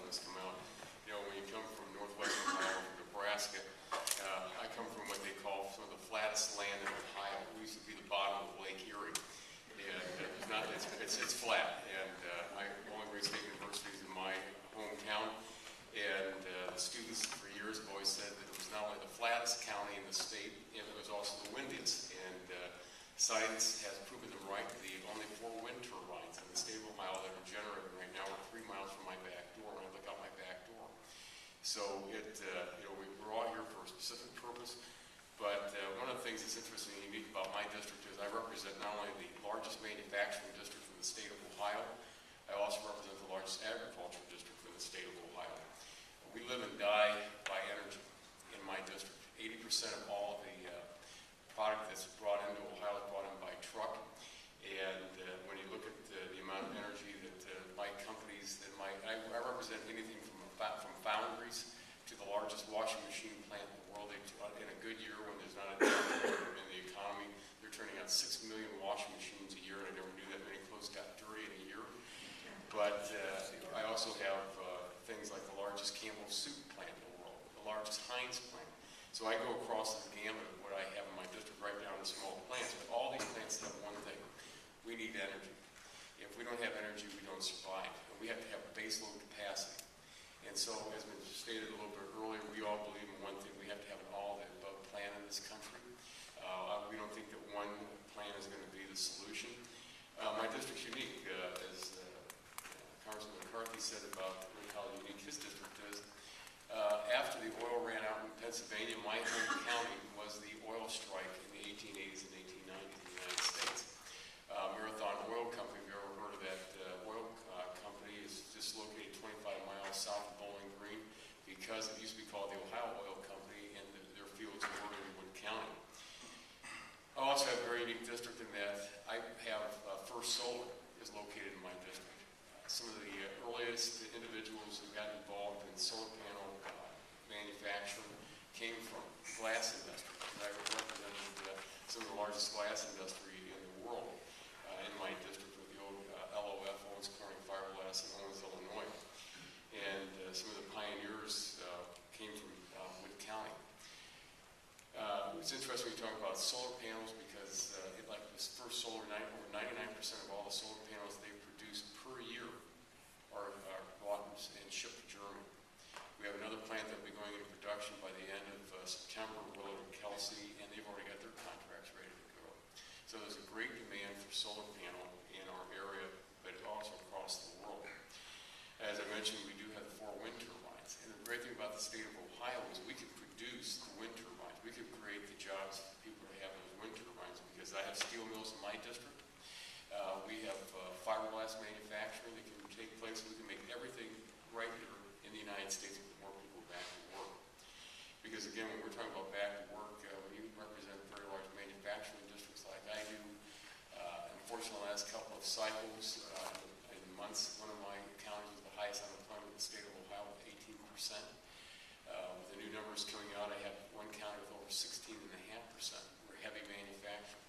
ones come out. You know, when you come from northwestern Ohio, from Nebraska, I come from what they call some of the flattest land in Ohio. We used to be the bottom of Lake Erie, and it's flat. And Bowling Green State University is in my hometown, and the students for years have always said that it was not only the flattest county in the state, it was also the windiest. And science has proven them right. The only 4 wind turbines in the state of Ohio that are generating right now are 3 miles from my back door when I look out my back door. So we're all here for a specific purpose. But one of the things that's interesting and unique about my district is I represent not only the largest manufacturing district in the state of Ohio, I also represent the largest agricultural district in the state of Ohio. We live and die by energy in my district. 80% of all of the product that's brought into Ohio is brought in by truck. And when you look at the amount of energy that my companies, I represent anything from foundries to the largest washing machine plant in the world. In a good year, when there's not a downturn in the economy, they're turning out 6 million washing machines a year, and I never knew that many clothes got dirty in a year. But I also have things like the largest Campbell soup plant in the world, the largest Heinz plant. So I go across the gamut of what I have in my district, right down to small plants. But all these plants have one thing: we need energy. If we don't have energy, we don't survive. And we have to have baseload capacity. And so, as was stated a little bit earlier, we all believe in one thing: we have to have an all-of-the-above plan in this country. We don't think that one plan is going to be the solution. My district's unique, as Congressman McCarthy said about how unique his district is. After the oil ran out in Pennsylvania, my home county was the oil strike in the 1880s and 1890s in the United States. Marathon Oil Company, if you've ever heard of that oil company, is just located 25 miles south of Bowling Green, because it used to be called the Ohio Oil Company, and their fields were in Wood County. I also have a very unique district in that I have First Solar is located in my district. Some of the earliest individuals who got involved in solar panel manufacturing came from the glass industry. I represented some of the largest glass industry in the world in my district, with the old LOF, Owens Corning Fiberglass, in Owens, Illinois. And some of the pioneers came from Wood County. It's interesting when you talk about solar panels, because like this First Solar, over 99% of all the solar panels they produce per year are bought and shipped to Germany. We have another plant that will be going into production by the end of September, Willard and Kelsey, and they've already got their contracts ready to go. So there's a great demand for solar panel in our area, but also across the world. As I mentioned, we do have the 4 wind turbines. And the great thing about the state of Ohio is we can produce the wind turbines. We can create the jobs for people to have those wind turbines, because I have steel mills in my district. We have fiberglass manufacturing that can take place. We can make everything right here in the United States with more people back to work. Because again, when we're talking about back to work, when you represent very large manufacturing districts like I do, unfortunately, the last couple of cycles, in months, one of my counties was the highest unemployment in the state of Ohio, with 18%. With the new numbers coming out, I have one county with over 16.5%. We're heavy manufacturing.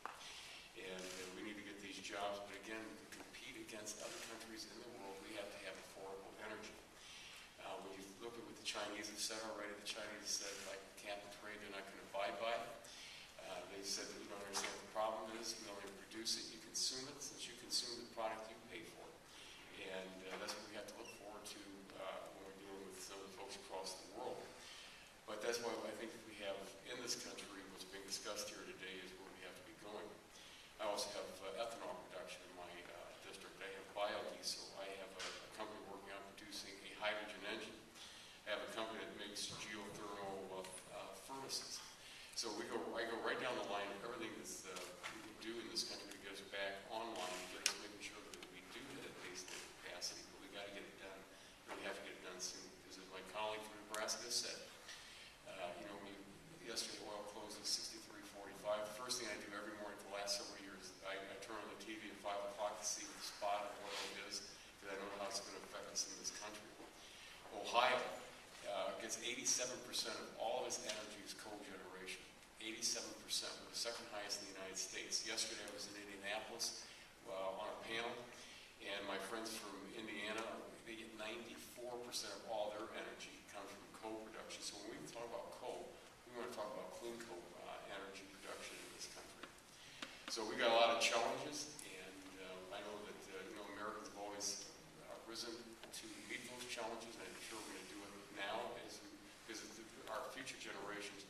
And we need to get these jobs, but again, to compete against other countries in the world, we have to have affordable energy. When you look at what the Chinese have said already, the Chinese said, like cap and trade, they're not going to abide by it. They said that you don't understand what the problem is. We only produce it, you consume it. Since you consume the product, you pay for it. And that's what we have to look forward to when we're dealing with some of the folks across the world. But that's why I think we have in this country, what's being discussed here today, is where we have to be going. I also have ethanol production in my district. I have biodiesel. I have a company working on producing a hydrogen engine. I have a company that makes geothermal furnaces. So I go right down the line of everything that we can do in this country to get us back online, to get us making sure that we do hit a baseload capacity, but we got to get it done. And we have to get it done soon, because as my colleague from Nebraska said, yesterday oil closed at 63.45. The first thing I do every morning for the last several years, I turn on the TV at 5 o'clock to see what the spot of oil is, because I don't know how it's going to affect us in this country. Ohio gets 87% of all of its energy is cogeneration. 87%, we're the second highest in the United States. Yesterday I was in Indianapolis on a panel, and my friends from Indiana, they get 94% of all So we got a lot of challenges, and I know that Americans have always risen to meet those challenges, and I'm sure we're going to do it now because our future generations